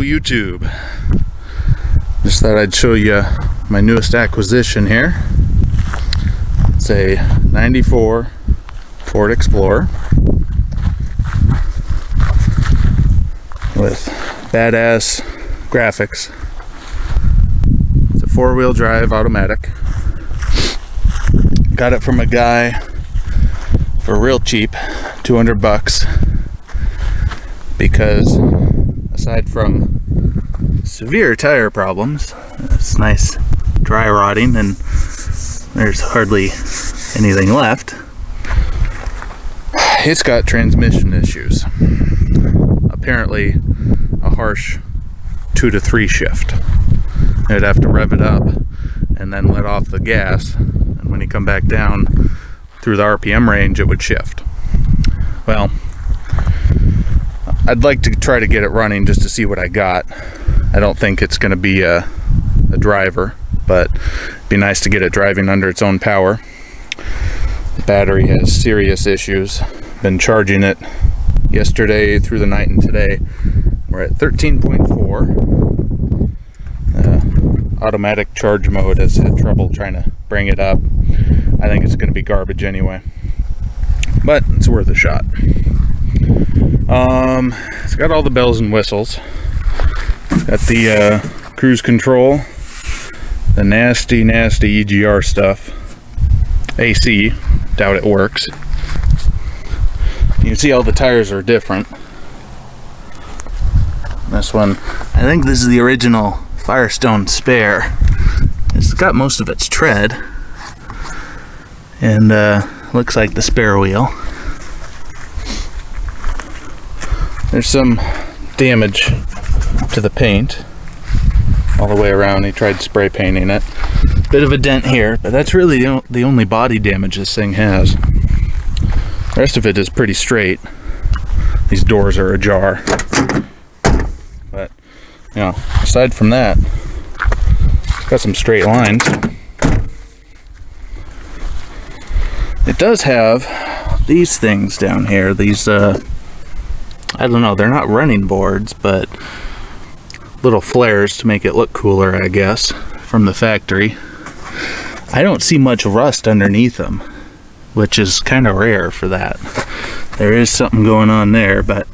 YouTube. Just thought I'd show you my newest acquisition here. It's a 94 Ford Explorer with badass graphics. It's a four-wheel drive automatic. Got it from a guy for real cheap, 200 bucks, because aside from severe tire problems, it's nice dry rotting and there's hardly anything left, it's got transmission issues. Apparently a harsh 2 to 3 shift. I'd have to rev it up and then let off the gas, and when you come back down through the RPM range it would shift. Well, I'd like to try to get it running just to see what I got. I don't think it's going to be a driver, but it'd be nice to get it driving under its own power. The battery has serious issues. Been charging it yesterday through the night and today. We're at 13.4. Automatic charge mode has had trouble trying to bring it up. I think it's going to be garbage anyway, but it's worth a shot. It's got all the bells and whistles. Got the cruise control, the nasty EGR stuff, AC, doubt it works. You can see all the tires are different. This one, I think this is the original Firestone spare. It's got most of its tread, and looks like the spare wheel. There's some damage to the paint all the way around. He tried spray painting it. Bit of a dent here, but that's really the only body damage this thing has. The rest of it is pretty straight. These doors are ajar. But, you know, aside from that, it's got some straight lines. It does have these things down here. These, I don't know, they're not running boards, but little flares to make it look cooler, I guess, from the factory. I don't see much rust underneath them, which is kind of rare for that. There is something going on there, but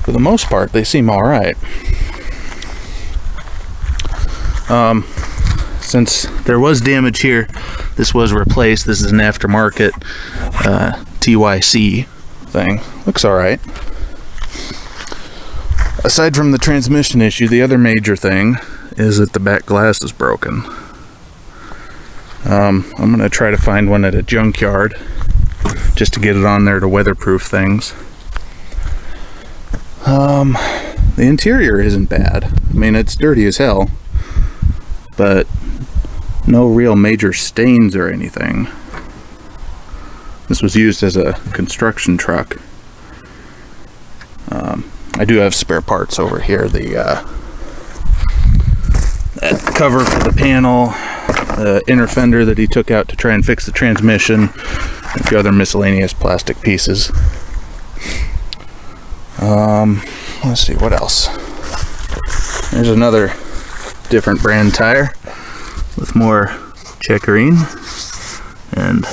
for the most part, they seem all right. Since there was damage here, this was replaced. This is an aftermarket TYC thing. Looks all right. Aside from the transmission issue, the other major thing is that the back glass is broken. I'm gonna try to find one at a junkyard just to get it on there to weatherproof things. The interior isn't bad. I mean, it's dirty as hell, but no real major stains or anything. This was used as a construction truck. I do have spare parts over here. That cover for the panel, the inner fender that he took out to try and fix the transmission, and a few other miscellaneous plastic pieces. Let's see, what else? There's another different brand tire with more checkering and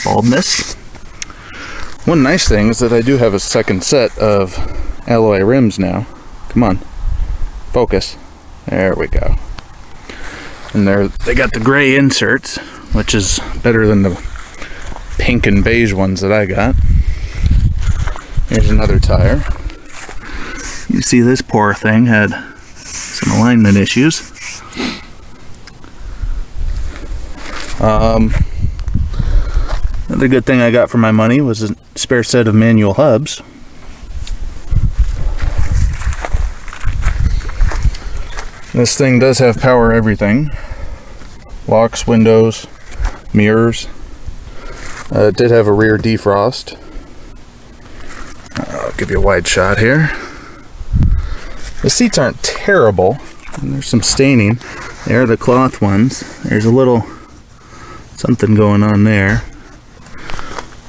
baldness. One nice thing is that I do have a second set of alloy rims now. Come on, focus. There we go. And they got the gray inserts, which is better than the pink and beige ones that I got. Here's another tire. You see this poor thing had some alignment issues. Another good thing I got for my money was a spare set of manual hubs. This thing does have power everything. Locks, windows, mirrors. It did have a rear defrost. I'll give you a wide shot here. The seats aren't terrible. And there's some staining. There are the cloth ones. There's a little something going on there.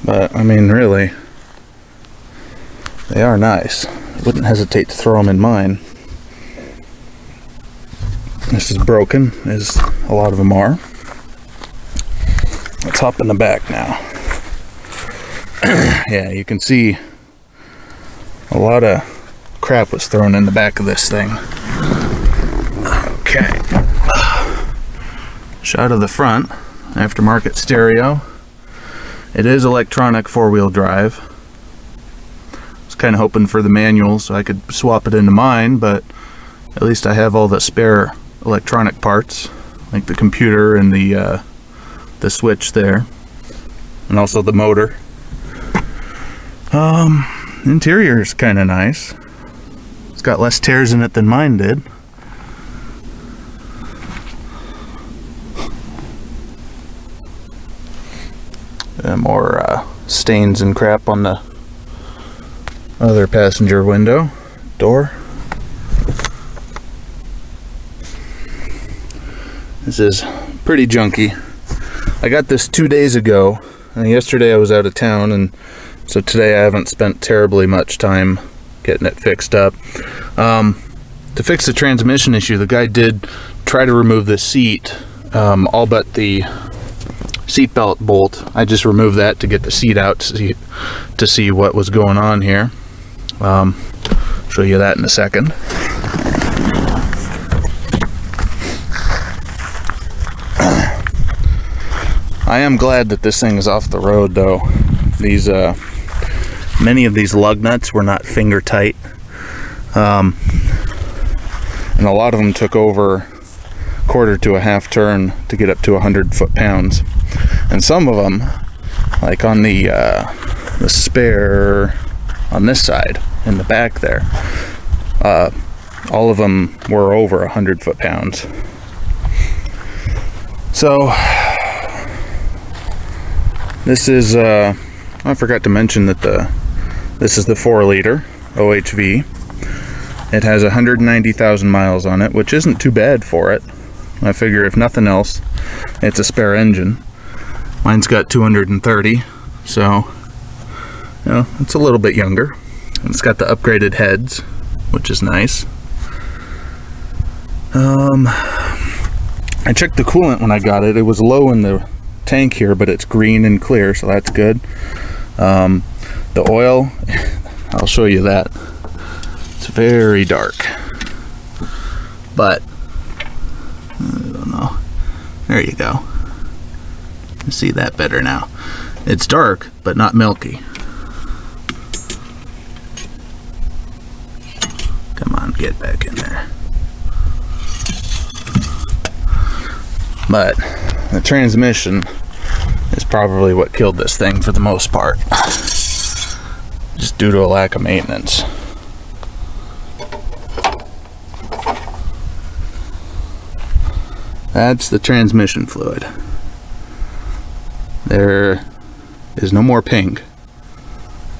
But, I mean, really, they are nice. wouldn't hesitate to throw them in mine. This is broken, as a lot of them are. Let's hop in the back now. Yeah, you can see a lot of crap was thrown in the back of this thing. Okay. Shot of the front, aftermarket stereo. It is electronic 4-wheel drive. I was kind of hoping for the manual so I could swap it into mine, but at least I have all the spare electronic parts, like the computer and the switch there, and also the motor. Interior is kind of nice. It's got less tears in it than mine did. More stains and crap on the other passenger window door. This is pretty junky. I got this 2 days ago, and yesterday I was out of town, and so today I haven't spent terribly much time getting it fixed up. To fix the transmission issue, the guy did try to remove the seat, all but the seatbelt bolt. I just removed that to get the seat out to see what was going on here. Show you that in a second. I am glad that this thing is off the road, though. These many of these lug nuts were not finger tight, and a lot of them took over quarter to a half turn to get up to 100 foot-pounds. And some of them, like on the spare on this side in the back there, all of them were over 100 foot-pounds. So this is I forgot to mention that this is the 4-liter OHV. It has 190,000 miles on it, which isn't too bad for it. I figure if nothing else, it's a spare engine. Mine's got 230, so you know, it's a little bit younger. It's got the upgraded heads, which is nice. I checked the coolant when I got it. It was low in the tank here, but it's green and clear, so that's good. The oil, I'll show you that. It's very dark, but I don't know. There you go. You see that better now. It's dark, but not milky. Come on, get back in there. But the transmission is probably what killed this thing for the most part. Just due to a lack of maintenance. That's the transmission fluid. There is no more pink.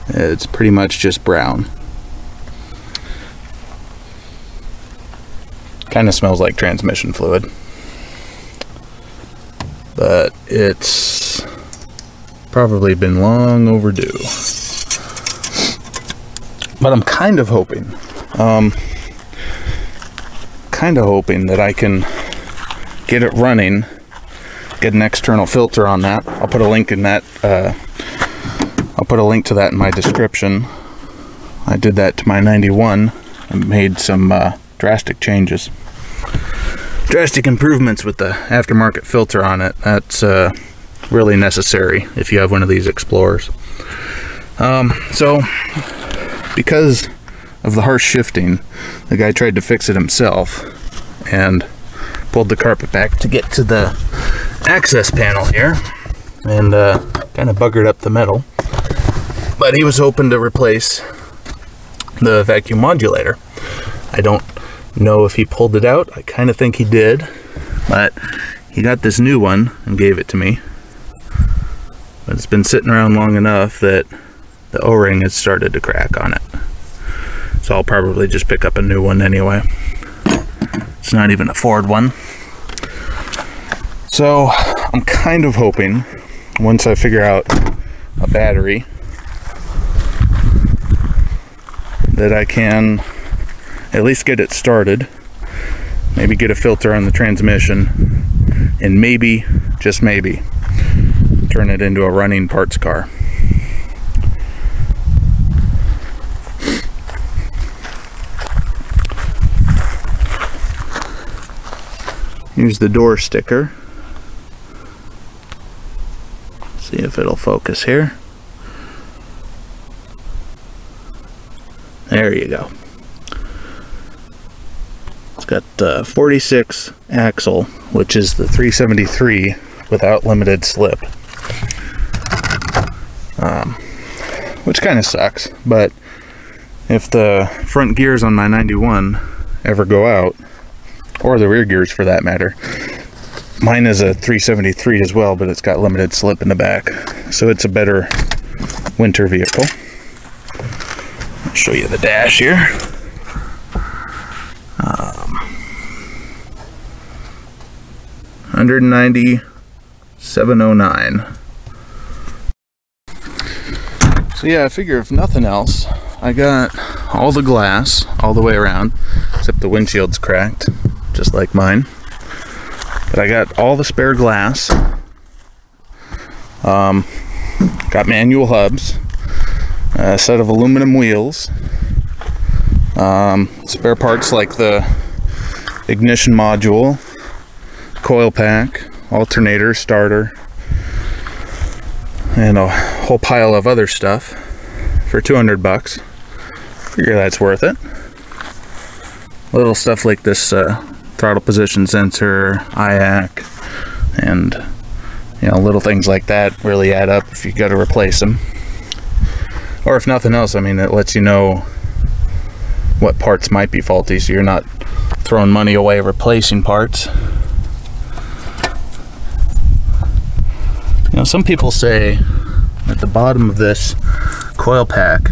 It's pretty much just brown. Kind of smells like transmission fluid. But it's probably been long overdue. But I'm kind of hoping that I can get it running, get an external filter on that. I'll put a link in that. I'll put a link to that in my description. I did that to my 91 and made some drastic changes. Drastic improvements with the aftermarket filter on it. That's really necessary if you have one of these Explorers. So because of the harsh shifting, the guy tried to fix it himself and pulled the carpet back to get to the access panel here, and kind of buggered up the metal. But he was hoping to replace the vacuum modulator. I don't know if he pulled it out. I kind of think he did, but he got this new one and gave it to me. But it's been sitting around long enough that the O-ring has started to crack on it. So I'll probably just pick up a new one anyway. It's not even a Ford one. So I'm kind of hoping, once I figure out a battery, that I can at least get it started, maybe get a filter on the transmission, and maybe, just maybe, turn it into a running parts car. Here's the door sticker. See if it'll focus here. There you go. It's got the 46 axle, which is the 373 without limited slip. Which kind of sucks, but if the front gears on my 91 ever go out, or the rear gears for that matter, mine is a 373 as well, but it's got limited slip in the back, so it's a better winter vehicle. I'll show you the dash here. 190,709. So yeah, I figure if nothing else, I got all the glass all the way around, except the windshield's cracked, just like mine. But I got all the spare glass. Got manual hubs, a set of aluminum wheels, spare parts like the ignition module, coil pack, alternator, starter, and a whole pile of other stuff for 200 bucks. Figure that's worth it. Little stuff like this throttle position sensor, IAC, and little things like that really add up if you got to replace them. Or if nothing else, I mean, it lets you know what parts might be faulty, so you're not throwing money away replacing parts. Some people say at the bottom of this coil pack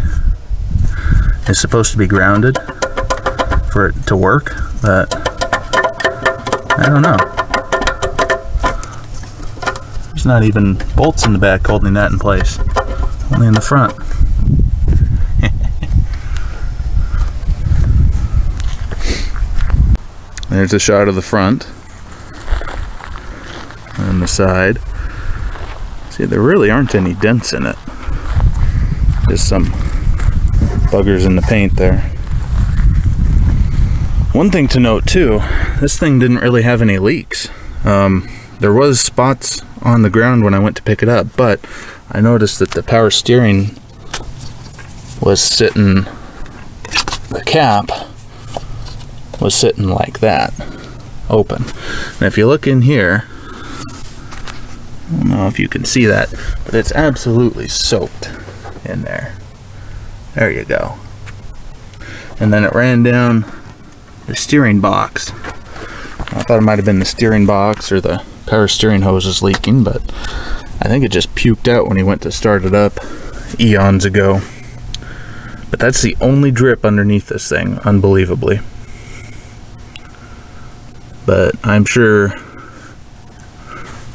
is supposed to be grounded for it to work, but I don't know. There's not even bolts in the back holding that in place, only in the front. There's a shot of the front and the side. See, there really aren't any dents in it. Just some buggers in the paint there. One thing to note too, this thing didn't really have any leaks. There was spots on the ground when I went to pick it up, but I noticed that the power steering was sitting, the cap was sitting like that, open. And if you look in here, I don't know if you can see that, but it's absolutely soaked in there. There you go. And then it ran down the steering box. I thought it might have been the steering box or the power steering hoses leaking, but I think it just puked out when he went to start it up eons ago. But that's the only drip underneath this thing, unbelievably. But I'm sure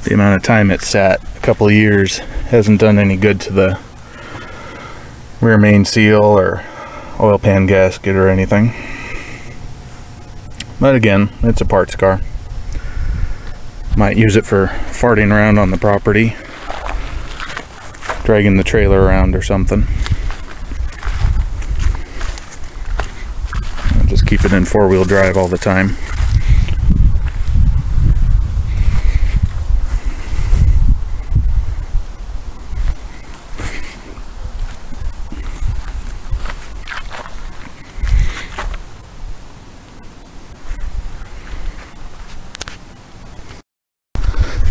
the amount of time it sat, a couple of years, hasn't done any good to the rear main seal or oil pan gasket or anything. But again, it's a parts car. Might use it for farting around on the property, dragging the trailer around or something. I'll just keep it in four-wheel drive all the time.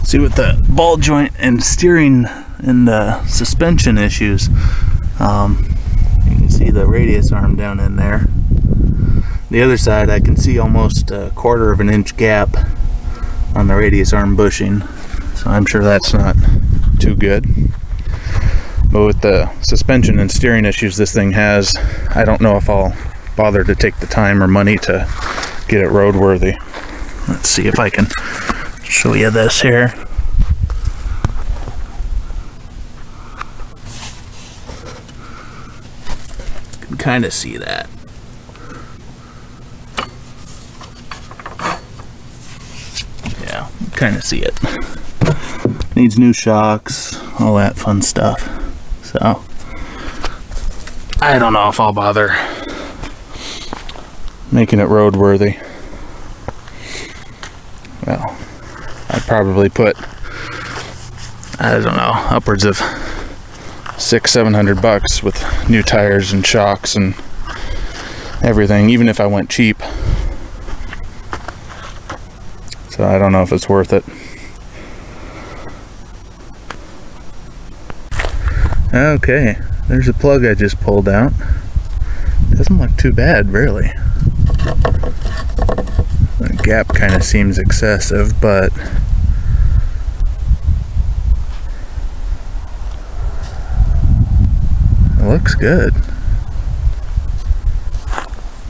See, with the ball joint and steering and the suspension issues, you can see the radius arm down in there. The other side, I can see almost a 1/4 of an inch gap on the radius arm bushing, so I'm sure that's not too good. But with the suspension and steering issues this thing has, I don't know if I'll bother to take the time or money to get it roadworthy. Let's see if I can show you this here. You can kind of see that. Yeah, kind of see it. Needs new shocks, all that fun stuff. So, I don't know if I'll bother making it roadworthy. Well, I'd probably put, I don't know, upwards of $600-700 with new tires and shocks and everything, even if I went cheap. So I don't know if it's worth it. Okay, there's a plug I just pulled out. Doesn't look too bad, really. The gap kind of seems excessive, but it looks good.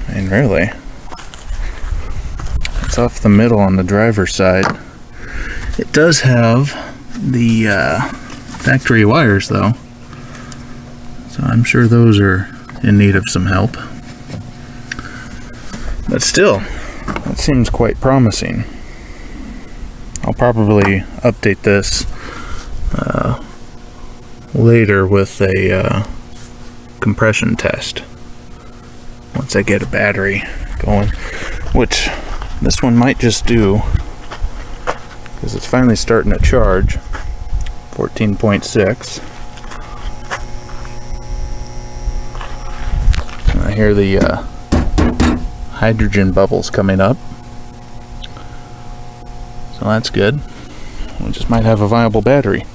I mean, really. It's off the middle on the driver's side. It does have the factory wires, though. So I'm sure those are in need of some help. But still, that seems quite promising. I'll probably update this later with a compression test once I get a battery going, which this one might just do, because it's finally starting to charge. 14.6. I hear the hydrogen bubbles coming up, so that's good. We just might have a viable battery.